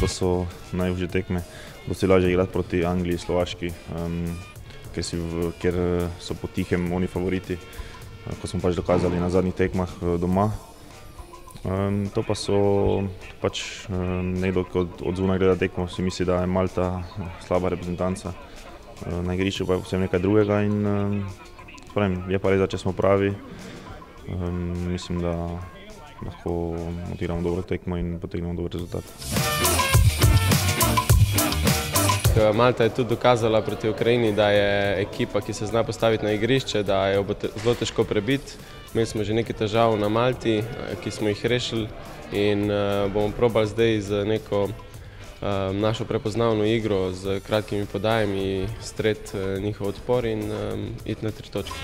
to so najužje tekme. Dosti lažje igrati proti Angliji, Slovaški, ker so po tihem oni favoriti, ko smo pač dokazali na zadnjih tekmah doma. To pa so pač nekdo, ki od zunaj gleda tekmo, si misli, da je Malta slaba reprezentanca. Na igrišču pa je povsem nekaj drugega in je pa res, da če smo pravi, mislim, da lahko odigramo dobro tekmo in potegnemo dober rezultat. Malta je tudi dokazala proti Ukrajini, da je ekipa, ki se zna postaviti na igrišče, da jo bo zelo težko prebiti. Imeli smo že nekaj težav na Malti, ki smo jih rešili in bomo probali zdaj z neko našo prepoznavno igro, z kratkimi podajami streti njihov odpor in iti na 3 točke.